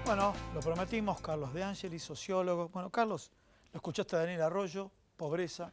Bueno, lo prometimos, Carlos De Angelis, sociólogo. Bueno, Carlos, lo escuchaste a Daniel Arroyo, pobreza.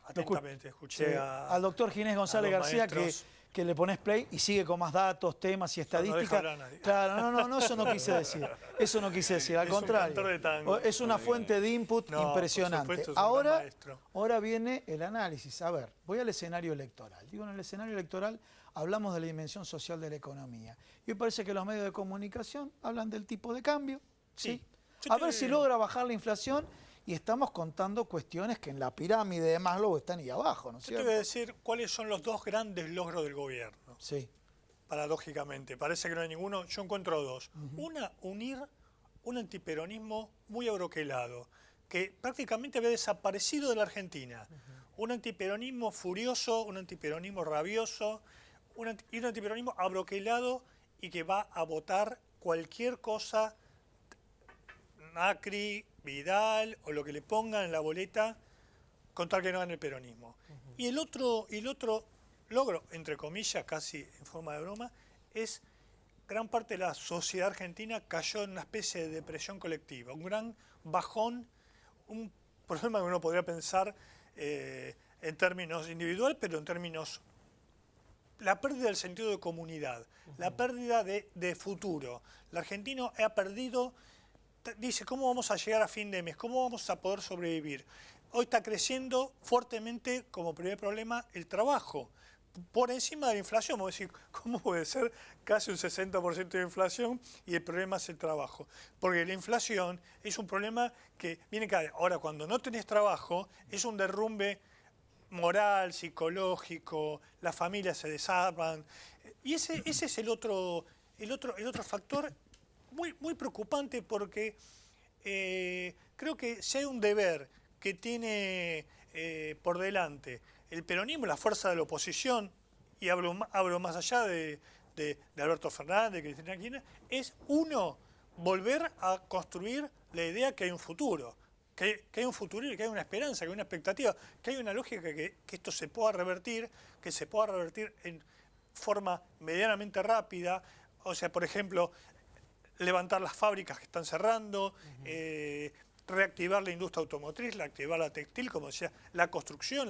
Atentamente escuché al doctor Ginés González García que le pones play y sigue con más datos, temas y estadísticas. No nadie. Claro, no, eso no quise decir. Eso no quise decir, al contrario. Es una fuente de input impresionante. Ahora viene el análisis. A ver, voy al escenario electoral. Digo, en el escenario electoral hablamos de la dimensión social de la economía. Y me parece que los medios de comunicación hablan del tipo de cambio. ¿sí? A ver si logra bajar la inflación. Y estamos contando cuestiones que en la pirámide de Maslow están ahí abajo, ¿no es cierto? Yo te voy a decir cuáles son los dos grandes logros del gobierno. Sí. Paradójicamente, parece que no hay ninguno. Yo encuentro dos. Una, unir un antiperonismo muy abroquelado, que prácticamente había desaparecido de la Argentina. Un antiperonismo furioso, un antiperonismo rabioso, y un antiperonismo abroquelado y que va a votar cualquier cosa, Macri, Vidal o lo que le pongan en la boleta con tal que no hagan el peronismo. Y el otro logro, entre comillas, casi en forma de broma, es gran parte de la sociedad argentina cayó en una especie de depresión colectiva, un gran bajón, un problema que uno podría pensar en términos individual, pero en términos la pérdida del sentido de comunidad, la pérdida de futuro. El argentino ha perdido. Dice, ¿cómo vamos a llegar a fin de mes? ¿Cómo vamos a poder sobrevivir? Hoy está creciendo fuertemente como primer problema el trabajo, por encima de la inflación. Vamos a decir, ¿cómo puede ser casi un 60% de inflación y el problema es el trabajo? Porque la inflación es un problema que viene cada día. Ahora, cuando no tenés trabajo, es un derrumbe moral, psicológico, las familias se desarman. Y ese es el otro factor muy preocupante, porque creo que si hay un deber que tiene por delante el peronismo, la fuerza de la oposición, y hablo más allá de Alberto Fernández, de Cristina Kirchner, es uno, volver a construir la idea que hay un futuro, que hay un futuro y que hay una esperanza, que hay una expectativa, que hay una lógica que esto se pueda revertir, que se pueda revertir en forma medianamente rápida. O sea, por ejemplo, levantar las fábricas que están cerrando, reactivar la industria automotriz, reactivar la textil, como decía, la construcción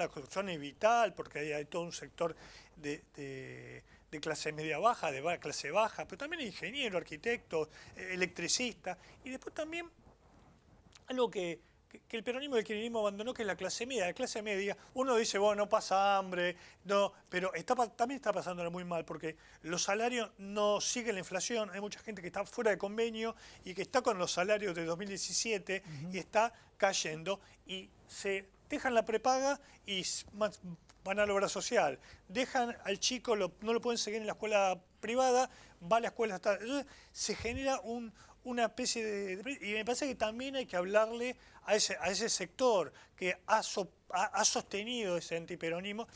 es vital, porque ahí hay todo un sector de clase media-baja, de clase baja, pero también ingeniero, arquitecto, electricista, y después también algo que el peronismo y el kirchnerismo abandonó, que es la clase media. La clase media, uno dice, bueno, no pasa hambre, no, pero también está pasándolo muy mal, porque los salarios no siguen la inflación. Hay mucha gente que está fuera de convenio y que está con los salarios de 2017 y está cayendo, y se dejan la prepaga y van a la obra social. Dejan al chico, no lo pueden seguir en la escuela privada, va a la escuela estatal. Entonces se genera una especie de... Y me parece que también hay que hablarle a ese sector que ha sostenido ese antiperonismo,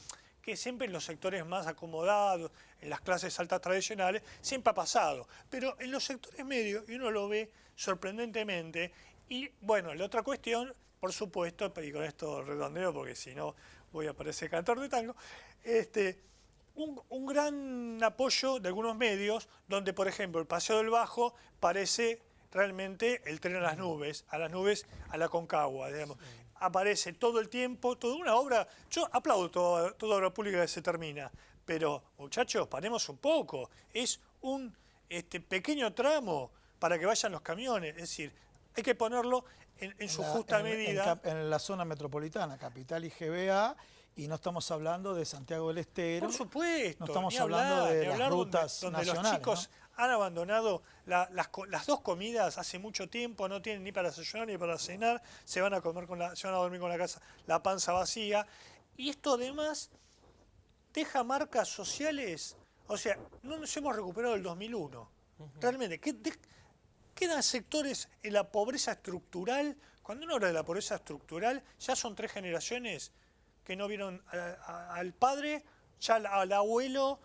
que siempre en los sectores más acomodados, en las clases altas tradicionales, siempre ha pasado. Pero en los sectores medios, y uno lo ve sorprendentemente. Y bueno, la otra cuestión, por supuesto, y con esto redondeo, porque si no voy a parecer cantor de tango, un gran apoyo de algunos medios, donde, por ejemplo, el Paseo del Bajo parece realmente el tren a las nubes, a la Concagua, digamos. Sí. Aparece todo el tiempo, toda una obra. Yo aplaudo toda obra pública que se termina, pero, muchachos, paremos un poco. Es un pequeño tramo para que vayan los camiones, es decir, hay que ponerlo en su justa medida. En la zona metropolitana, Capital y GBA, y no estamos hablando de Santiago del Estero. Por supuesto. No estamos hablando de las rutas donde nacionales, los chicos han abandonado las dos comidas hace mucho tiempo, no tienen ni para desayunar ni para cenar, se van a dormir con la panza vacía. Y esto además deja marcas sociales. O sea, no nos hemos recuperado del 2001. Realmente, quedan sectores en la pobreza estructural. Cuando uno habla de la pobreza estructural, ya son 3 generaciones que no vieron al padre, ya al abuelo,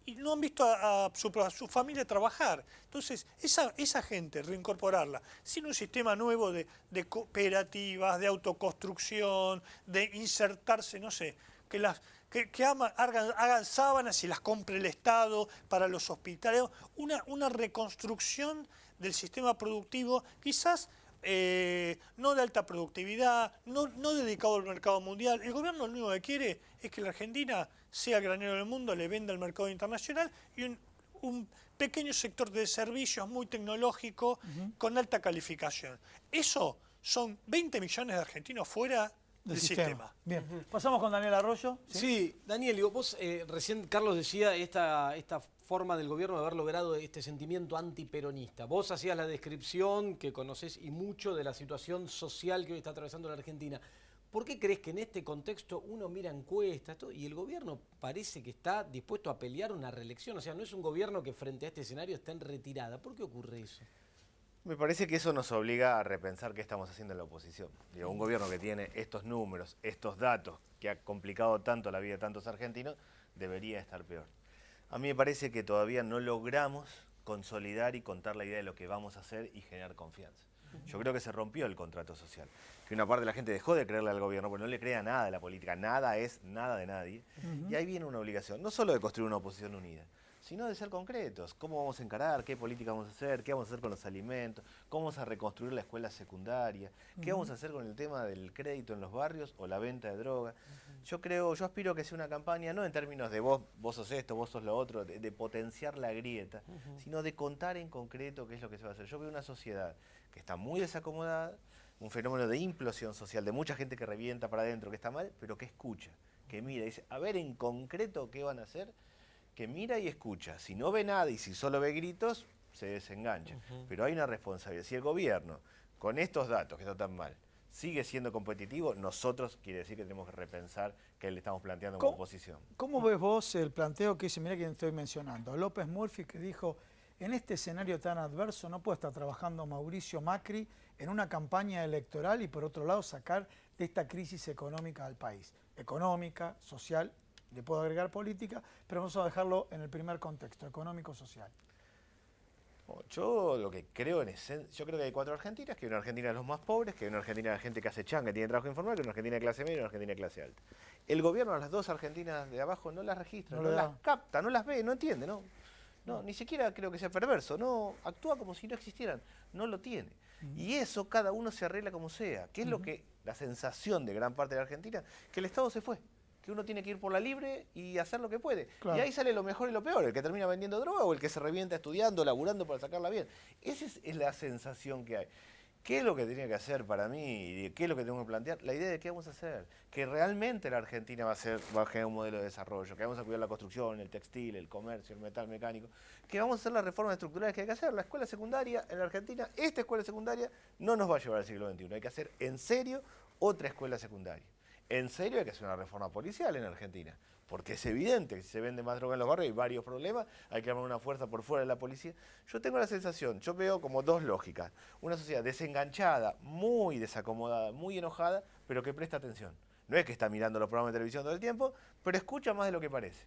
y no han visto a su familia trabajar. Entonces, esa gente, reincorporarla, sin un sistema nuevo de cooperativas, de autoconstrucción, de insertarse, no sé, que hagan sábanas y las compre el Estado para los hospitales, una reconstrucción del sistema productivo, quizás no de alta productividad, no dedicado al mercado mundial. El gobierno lo único que quiere es que la Argentina sea el granero del mundo, le venda al mercado internacional y un pequeño sector de servicios muy tecnológico con alta calificación. Eso son 20 millones de argentinos fuera del sistema. Bien, pasamos con Daniel Arroyo. Sí, Daniel, digo, vos recién Carlos decía esta forma del gobierno de haber logrado este sentimiento antiperonista. Vos hacías la descripción que conocés y mucho de la situación social que hoy está atravesando la Argentina. ¿Por qué crees que en este contexto uno mira encuestas y el gobierno parece que está dispuesto a pelear una reelección? O sea, no es un gobierno que frente a este escenario está en retirada. ¿Por qué ocurre eso? Me parece que eso nos obliga a repensar qué estamos haciendo en la oposición. Digo, un gobierno que tiene estos números, estos datos, que ha complicado tanto la vida de tantos argentinos, debería estar peor. A mí me parece que todavía no logramos consolidar y contar la idea de lo que vamos a hacer y generar confianza. Yo creo que se rompió el contrato social, que una parte de la gente dejó de creerle al gobierno, porque no le crea nada de la política, nada es nada de nadie. Y ahí viene una obligación, no solo de construir una oposición unida, sino de ser concretos. ¿Cómo vamos a encarar? ¿Qué política vamos a hacer? ¿Qué vamos a hacer con los alimentos? ¿Cómo vamos a reconstruir la escuela secundaria? ¿Qué vamos a hacer con el tema del crédito en los barrios o la venta de droga? Yo aspiro a que sea una campaña, no en términos de vos sos esto, vos sos lo otro, de potenciar la grieta, sino de contar en concreto qué es lo que se va a hacer. Yo veo una sociedad que está muy desacomodada, un fenómeno de implosión social, de mucha gente que revienta para adentro, que está mal, pero que escucha, que mira y dice, a ver en concreto qué van a hacer, que mira y escucha. Si no ve nada y si solo ve gritos, se desengancha. Pero hay una responsabilidad. Si el gobierno, con estos datos que están tan mal, sigue siendo competitivo, nosotros quiere decir que tenemos que repensar qué le estamos planteando como oposición. ¿Cómo ves vos el planteo que dice, mira quién estoy mencionando? López Murphy, que dijo, en este escenario tan adverso no puede estar trabajando Mauricio Macri en una campaña electoral y por otro lado sacar de esta crisis económica al país. Económica, social, le puedo agregar política, pero vamos a dejarlo en el primer contexto, económico-social. Yo lo que creo en esencia, yo creo que hay 4 Argentinas, que hay una Argentina de los más pobres, que hay una Argentina de la gente que hace changa, que tiene trabajo informal, que hay una Argentina de clase media y una Argentina de clase alta. El gobierno a las 2 Argentinas de abajo no las registra, no las capta, no las ve, no entiende, no, ni siquiera creo que sea perverso, no, actúa como si no existieran, no lo tiene. Y eso cada uno se arregla como sea, que es lo que, la sensación de gran parte de la Argentina, que el Estado se fue, que uno tiene que ir por la libre y hacer lo que puede. Claro. Y ahí sale lo mejor y lo peor, el que termina vendiendo droga o el que se revienta estudiando, laburando para sacarla bien. Esa es la sensación que hay. ¿Qué es lo que tenía que hacer para mí? ¿Qué es lo que tengo que plantear? La idea de qué vamos a hacer. Que realmente la Argentina va a generar un modelo de desarrollo, que vamos a cuidar la construcción, el textil, el comercio, el metal mecánico, que vamos a hacer las reformas estructurales que hay que hacer. La escuela secundaria en la Argentina, esta escuela secundaria no nos va a llevar al siglo XXI. Hay que hacer en serio otra escuela secundaria. En serio hay que hacer una reforma policial en Argentina, porque es evidente que si se vende más droga en los barrios hay varios problemas, hay que armar una fuerza por fuera de la policía. Yo tengo la sensación, yo veo como 2 lógicas, una sociedad desenganchada, muy desacomodada, muy enojada, pero que presta atención. No es que está mirando los programas de televisión todo el tiempo, pero escucha más de lo que parece.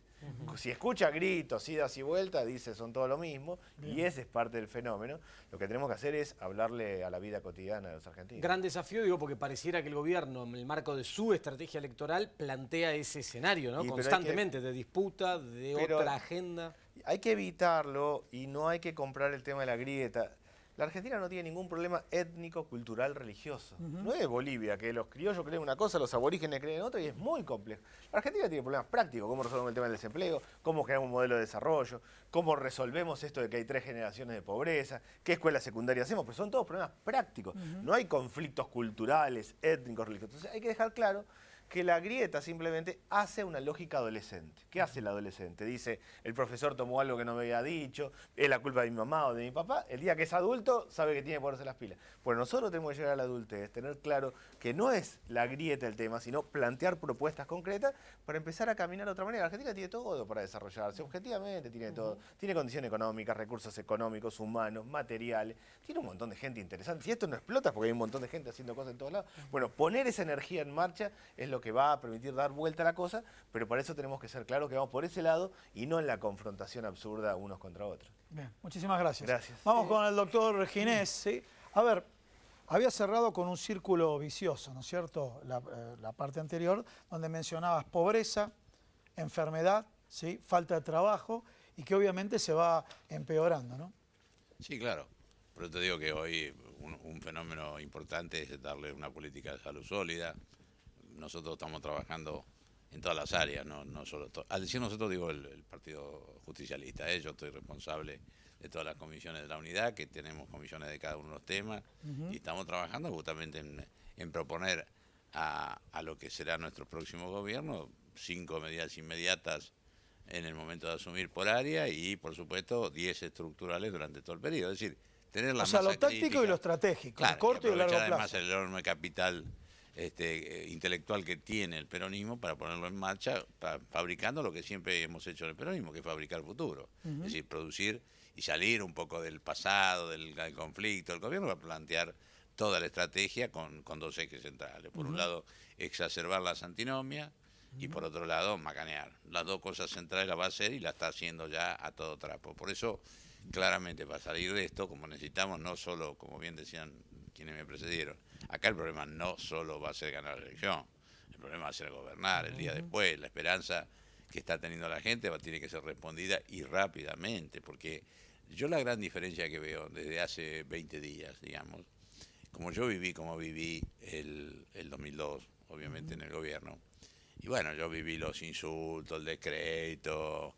Si escucha gritos, idas y vueltas, dice son todo lo mismo, y ese es parte del fenómeno. Lo que tenemos que hacer es hablarle a la vida cotidiana de los argentinos. Gran desafío, digo, porque pareciera que el gobierno, en el marco de su estrategia electoral, plantea ese escenario, ¿no? Constantemente, de disputa, de otra agenda. Hay que evitarlo y no hay que comprar el tema de la grieta. La Argentina no tiene ningún problema étnico, cultural, religioso. No es Bolivia, que los criollos creen una cosa, los aborígenes creen otra y es muy complejo. La Argentina tiene problemas prácticos, cómo resolvemos el tema del desempleo, cómo creamos un modelo de desarrollo, cómo resolvemos esto de que hay 3 generaciones de pobreza, qué escuela secundaria hacemos, pero son todos problemas prácticos. No hay conflictos culturales, étnicos, religiosos. Entonces hay que dejar claro que la grieta simplemente hace una lógica adolescente. ¿Qué hace el adolescente? Dice, el profesor tomó algo que no me había dicho, es la culpa de mi mamá o de mi papá. El día que es adulto sabe que tiene que ponerse las pilas. Pues nosotros tenemos que llegar a la adultez, tener claro que no es la grieta el tema, sino plantear propuestas concretas para empezar a caminar de otra manera. La Argentina tiene todo para desarrollarse, objetivamente tiene todo. Tiene condiciones económicas, recursos económicos, humanos, materiales. Tiene un montón de gente interesante. Si esto no explota, porque hay un montón de gente haciendo cosas en todos lados. Bueno, poner esa energía en marcha es lo que va a permitir dar vuelta a la cosa, pero para eso tenemos que ser claros que vamos por ese lado y no en la confrontación absurda unos contra otros. Bien, muchísimas gracias. Gracias. Vamos con el doctor Ginés. ¿Sí? A ver, había cerrado con un círculo vicioso, ¿no es cierto? La parte anterior, donde mencionabas pobreza, enfermedad, ¿sí? Falta de trabajo y que obviamente se va empeorando, ¿no? Sí, claro. Por eso te digo que hoy un fenómeno importante es darle una política de salud sólida. Nosotros estamos trabajando en todas las áreas, no solo... Al decir nosotros digo el Partido Justicialista, yo estoy responsable de todas las comisiones de la unidad, que tenemos comisiones de cada uno de los temas, y estamos trabajando justamente en proponer a lo que será nuestro próximo gobierno 5 medidas inmediatas en el momento de asumir por área y, por supuesto, 10 estructurales durante todo el periodo. Es decir, tener la masa lo táctico crítica, y lo estratégico, claro, el corto y el largo plazo. Además el enorme capital intelectual que tiene el peronismo para ponerlo en marcha, fabricando lo que siempre hemos hecho en el peronismo, que es fabricar futuro. Es decir, producir y salir un poco del pasado, del conflicto. El gobierno va a plantear toda la estrategia con 2 ejes centrales. Por un lado, exacerbar las antinomias y por otro lado, macanear. Las 2 cosas centrales las va a hacer y la está haciendo ya a todo trapo. Por eso, claramente, para salir de esto, como necesitamos, no solo, como bien decían quienes me precedieron, acá el problema no solo va a ser ganar la elección, el problema va a ser gobernar el día después. La esperanza que está teniendo la gente tiene que ser respondida y rápidamente, porque yo la gran diferencia que veo desde hace 20 días, digamos, como yo viví el 2002, obviamente en el gobierno, y bueno, yo viví los insultos, el descrédito,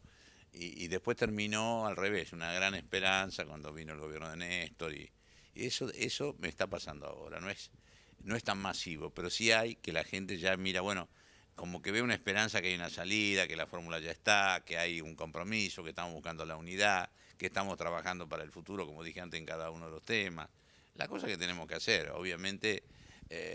y después terminó al revés, una gran esperanza cuando vino el gobierno de Néstor, y eso me está pasando ahora, no es tan masivo, pero sí hay que la gente ya mira, bueno, como que ve una esperanza, que hay una salida, que la fórmula ya está, que hay un compromiso, que estamos buscando la unidad, que estamos trabajando para el futuro, como dije antes, en cada uno de los temas. La cosa que tenemos que hacer, obviamente,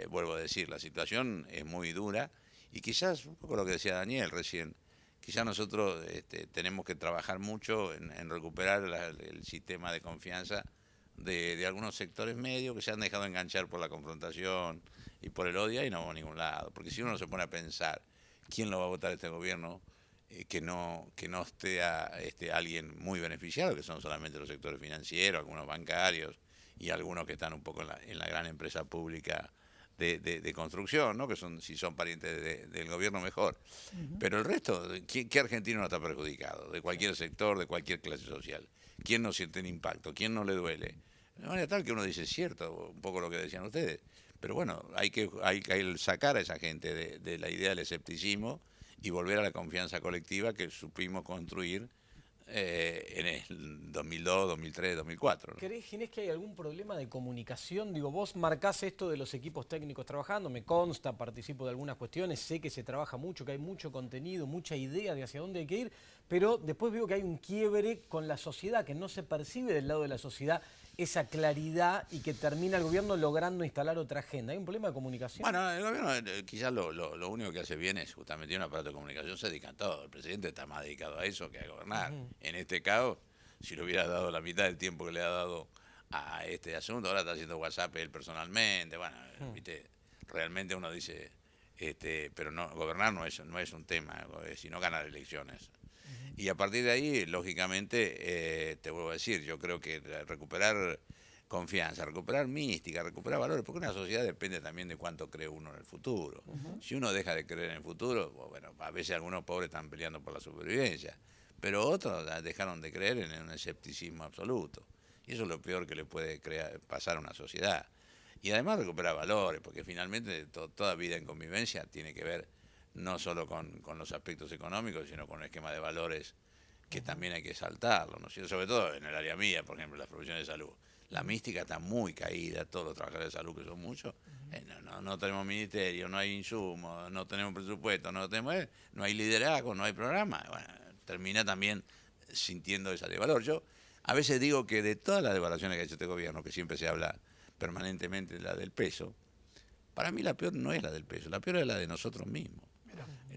vuelvo a decir, la situación es muy dura y quizás, un poco lo que decía Daniel recién, quizás nosotros tenemos que trabajar mucho en recuperar el sistema de confianza de algunos sectores medios que se han dejado enganchar por la confrontación y por el odio y no vamos a ningún lado. Porque si uno se pone a pensar quién lo va a votar este gobierno, que no esté alguien muy beneficiado, que son solamente los sectores financieros, algunos bancarios y algunos que están un poco en la gran empresa pública de construcción, ¿no? Que si son parientes del gobierno, mejor. Pero el resto, ¿qué argentino no está perjudicado? De cualquier sector, de cualquier clase social. ¿Quién no siente el impacto? ¿Quién no le duele? De manera tal que uno dice, cierto, un poco lo que decían ustedes. Pero bueno, hay que sacar a esa gente de la idea del escepticismo y volver a la confianza colectiva que supimos construir en el 2002, 2003, 2004. ¿No? ¿Crees, Ginés, que hay algún problema de comunicación? Digo, vos marcás esto de los equipos técnicos trabajando, me consta, participo de algunas cuestiones, sé que se trabaja mucho, que hay mucho contenido, mucha idea de hacia dónde hay que ir, pero después veo que hay un quiebre con la sociedad, que no se percibe del lado de la sociedad esa claridad y que termina el gobierno logrando instalar otra agenda. ¿Hay un problema de comunicación? Bueno, el gobierno quizás lo único que hace bien es justamente un aparato de comunicación, se dedica a todo. El presidente está más dedicado a eso que a gobernar. En este caso, si le hubiera dado la mitad del tiempo que le ha dado a este asunto, ahora está haciendo WhatsApp él personalmente. Bueno, viste, realmente uno dice, pero no, gobernar no es un tema, sino ganar elecciones. Y a partir de ahí, lógicamente, te vuelvo a decir, yo creo que recuperar confianza, recuperar mística, recuperar valores, porque una sociedad depende también de cuánto cree uno en el futuro. Si uno deja de creer en el futuro, bueno, a veces algunos pobres están peleando por la supervivencia, pero otros dejaron de creer en un escepticismo absoluto. Y eso es lo peor que le puede pasar a una sociedad. Y además recuperar valores, porque finalmente toda vida en convivencia tiene que ver no solo con los aspectos económicos, sino con el esquema de valores que también hay que saltarlo, ¿no? Sobre todo en el área mía, por ejemplo, las profesiones de salud. La mística está muy caída, todos los trabajadores de salud, que son muchos, no tenemos ministerio, no hay insumos, no tenemos presupuesto, no hay liderazgo, no hay programa. Bueno, termina también sintiendo esa devalor. Yo a veces digo que de todas las devaluaciones que ha hecho este gobierno, que siempre se habla permanentemente de la del peso, para mí la peor no es la del peso, la peor es la de nosotros mismos.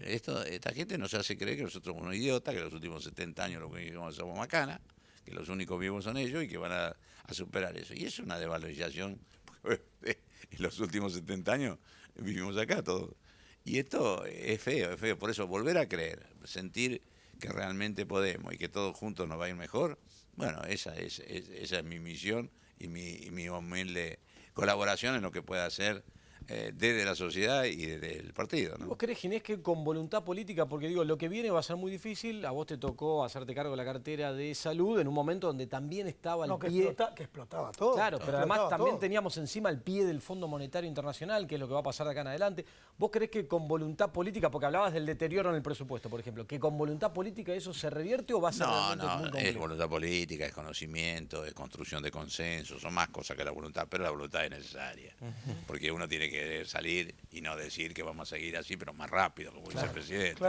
Esta gente nos hace creer que nosotros somos unos idiotas, que los últimos 70 años lo que somos macana, que los únicos vivos son ellos y que van a superar eso. Y es una devalorización. En los últimos 70 años vivimos acá todos. Y esto es feo, es feo. Por eso volver a creer, sentir que realmente podemos y que todos juntos nos va a ir mejor, bueno, esa es mi misión y mi humilde colaboración en lo que pueda hacer desde la sociedad y desde el partido, ¿no? ¿Vos crees, Ginés, que con voluntad política, porque digo, lo que viene va a ser muy difícil, a vos te tocó hacerte cargo de la cartera de salud en un momento donde también estaba el pie... que explotaba todo. Claro, pero además también teníamos encima el pie del Fondo Monetario Internacional, que es lo que va a pasar de acá en adelante. ¿Vos creés que con voluntad política, porque hablabas del deterioro en el presupuesto, por ejemplo, que con voluntad política eso se revierte o va a ser realmente muy complejo? Es voluntad política, es conocimiento, es construcción de consenso, son más cosas que la voluntad, pero la voluntad es necesaria, porque uno tiene que salir y no decir que vamos a seguir así, pero más rápido, como dice el presidente.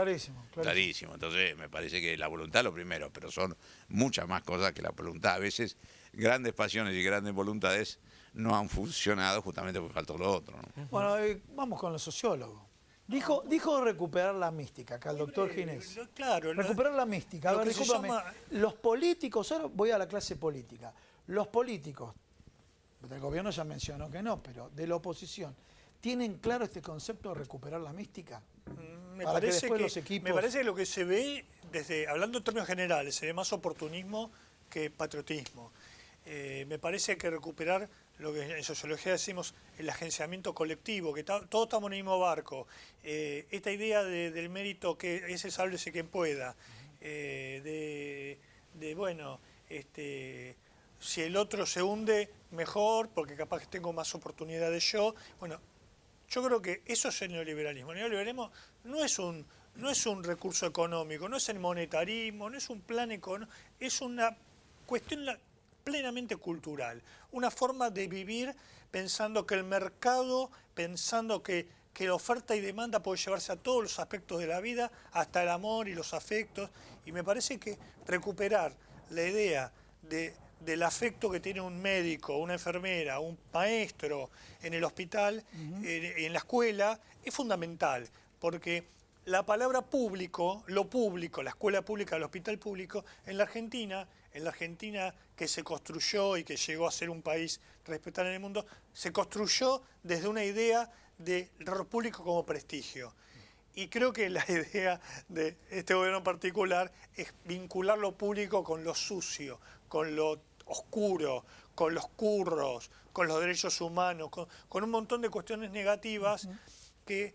Clarísimo. Entonces, me parece que la voluntad es lo primero, pero son muchas más cosas que la voluntad. A veces, grandes pasiones y grandes voluntades no han funcionado justamente porque faltó lo otro, ¿no? Bueno, vamos con los sociólogos. Dijo recuperar la mística, acá el doctor Ginés. Claro. Recuperar la mística. A ver, discúlpame. Los políticos, ahora voy a la clase política. Los políticos, del gobierno ya mencionó que no, pero de la oposición, ¿tienen claro este concepto de recuperar la mística? Me parece que lo que se ve, hablando en términos generales, se ve más oportunismo que patriotismo. Me parece que recuperar lo que en sociología decimos el agenciamiento colectivo, que todos estamos en el mismo barco, esta idea del mérito que ese sálvese quien pueda, si el otro se hunde, mejor, porque capaz que tengo más oportunidades yo. Bueno, yo creo que eso es el neoliberalismo. El neoliberalismo no es un recurso económico, no es el monetarismo, no es un plan económico, es una cuestión plenamente cultural, una forma de vivir pensando que el mercado, pensando que la oferta y demanda puede llevarse a todos los aspectos de la vida, hasta el amor y los afectos, y me parece que recuperar la idea del afecto que tiene un médico, una enfermera, un maestro en el hospital, en la escuela, es fundamental, porque la palabra público, lo público, la escuela pública, el hospital público, en la Argentina que se construyó y que llegó a ser un país respetado en el mundo, se construyó desde una idea de rol público como prestigio. Y creo que la idea de este gobierno en particular es vincular lo público con lo sucio, con lo oscuro, con los curros, con los derechos humanos, con un montón de cuestiones negativas que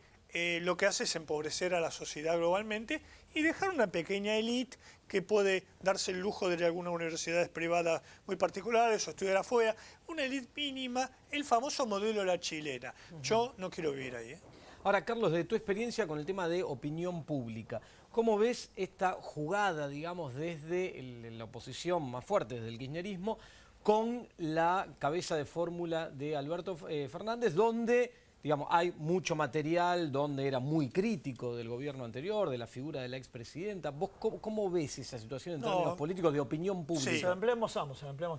lo que hace es empobrecer a la sociedad globalmente y dejar una pequeña élite que puede darse el lujo de ir a algunas universidades privadas muy particulares o estudiar afuera, una élite mínima, el famoso modelo de la chilena. Yo no quiero vivir ahí. Ahora, Carlos, de tu experiencia con el tema de opinión pública, ¿cómo ves esta jugada, digamos, desde la oposición más fuerte, desde el kirchnerismo, con la cabeza de fórmula de Alberto Fernández, donde, digamos, hay mucho material, donde era muy crítico del gobierno anterior, de la figura de la expresidenta? ¿Vos cómo ves esa situación en términos políticos de opinión pública? Sí, se la empleamos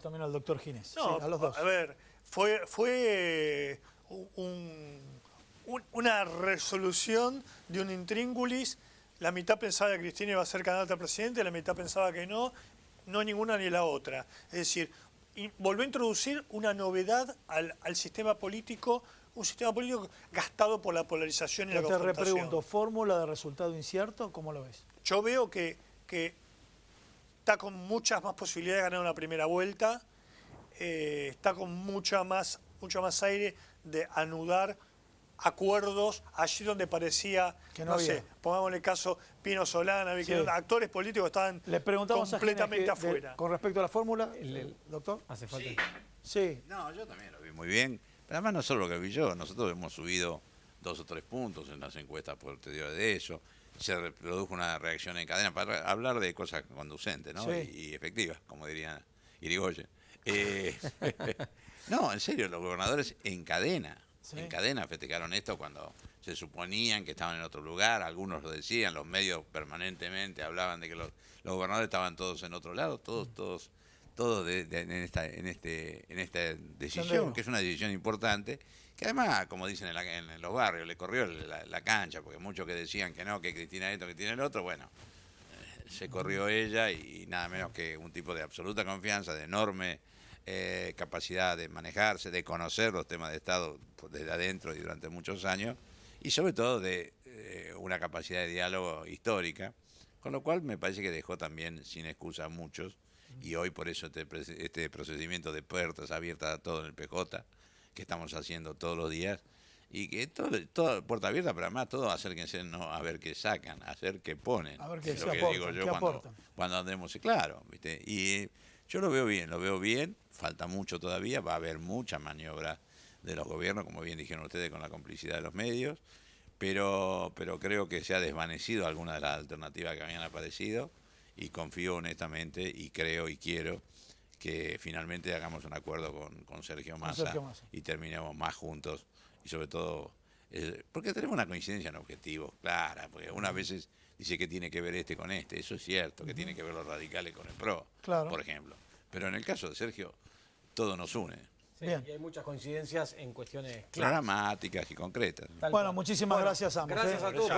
también al doctor Ginés, a los dos. A ver, fue una resolución de un intríngulis. La mitad pensaba que Cristina iba a ser candidata a presidente, la mitad pensaba que no ninguna ni la otra. Es decir, volvió a introducir una novedad al sistema político, un sistema político gastado por la polarización y la confrontación. Te repregunto, ¿fórmula de resultado incierto? ¿Cómo lo ves? Yo veo que está con muchas más posibilidades de ganar una primera vuelta, está con mucho más aire de anudar acuerdos allí donde parecía, que no sé, pongámosle el caso Pino Solana, actores políticos estaban completamente afuera. Con respecto a la fórmula, doctor. ¿Hace falta? Sí. No, yo también lo vi muy bien. Pero además no solo lo que vi yo, nosotros hemos subido 2 o 3 puntos en las encuestas posteriores de eso. Se reprodujo una reacción en cadena para hablar de cosas conducentes, ¿no? Sí. Y efectivas, como diría Irigoyen. No, en serio, los gobernadores en cadena festejaron esto cuando se suponían que estaban en otro lugar, algunos lo decían, los medios permanentemente hablaban de que los gobernadores estaban todos en otro lado, todos en esta decisión, que es una decisión importante, que además, como dicen en los barrios, le corrió la cancha, porque muchos que decían que no, que Cristina esto, que tiene el otro, bueno, se corrió ella y nada menos que un tipo de absoluta confianza, de enorme capacidad de manejarse, de conocer los temas de Estado desde adentro y durante muchos años, y sobre todo de una capacidad de diálogo histórica, con lo cual me parece que dejó también sin excusa a muchos, y hoy por eso este procedimiento de puertas abiertas a todo en el PJ, que estamos haciendo todos los días, y que todo puerta abierta, pero además todo acérquense no a ver qué sacan, a ver qué ponen. A ver qué es se lo que aportan, digo yo cuando andemos, claro, ¿viste? Y yo lo veo bien, falta mucho todavía, va a haber mucha maniobra de los gobiernos, como bien dijeron ustedes, con la complicidad de los medios, pero creo que se ha desvanecido alguna de las alternativas que habían aparecido y confío honestamente y creo y quiero que finalmente hagamos un acuerdo con Sergio Massa y terminemos más juntos y sobre todo, porque tenemos una coincidencia en objetivos clara, porque unas veces dice que tiene que ver este con este, eso es cierto, que tiene que ver los radicales con el PRO, por ejemplo, pero en el caso de Sergio, todo nos une. Sí, y hay muchas coincidencias en cuestiones dramáticas y concretas. Bueno, muchísimas gracias a ambos. Gracias a todos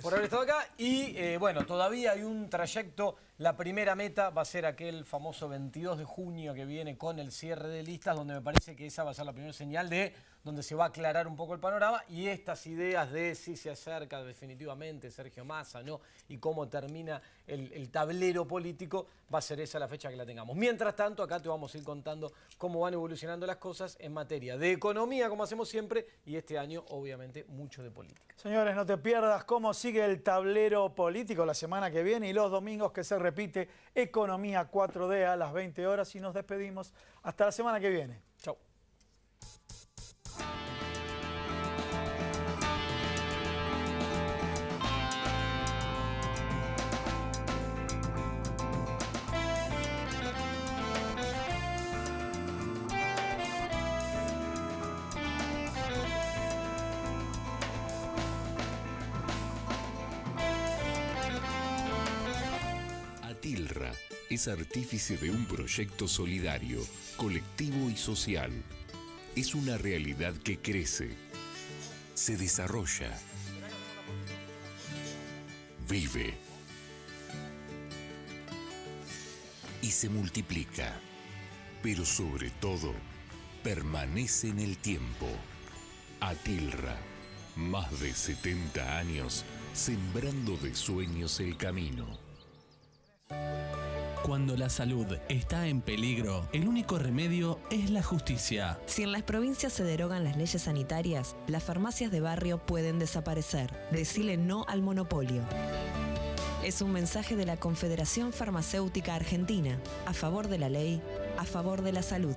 por haber estado acá. Y bueno, todavía hay un trayecto. La primera meta va a ser aquel famoso 22 de junio que viene con el cierre de listas, donde me parece que esa va a ser la primera señal de donde se va a aclarar un poco el panorama y estas ideas de si se acerca definitivamente Sergio Massa, ¿no? Y cómo termina el tablero político, va a ser esa la fecha que la tengamos. Mientras tanto, acá te vamos a ir contando cómo van evolucionando las cosas en materia de economía, como hacemos siempre, y este año, obviamente, mucho de política. Señores, no te pierdas cómo sigue el tablero político la semana que viene y los domingos que se repite Economía 4D a las 20 horas y nos despedimos. Hasta la semana que viene. Chau. ATILRA es artífice de un proyecto solidario, colectivo y social. Es una realidad que crece, se desarrolla, vive y se multiplica, pero sobre todo permanece en el tiempo. ATILRA, más de 70 años sembrando de sueños el camino. Cuando la salud está en peligro, el único remedio es la justicia. Si en las provincias se derogan las leyes sanitarias, las farmacias de barrio pueden desaparecer. Decile no al monopolio. Es un mensaje de la Confederación Farmacéutica Argentina, a favor de la ley, a favor de la salud.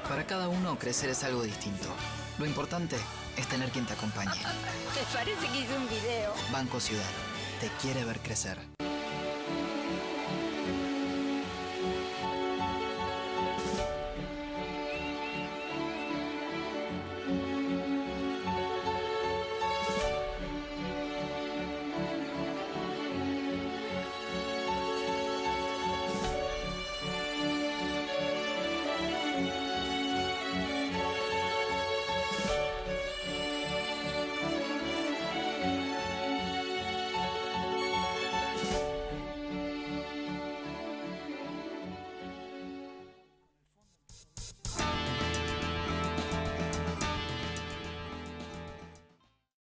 Para cada uno, crecer es algo distinto. Lo importante es tener quien te acompañe. Me parece que hice un video. Banco Ciudad. Te quiere ver crecer.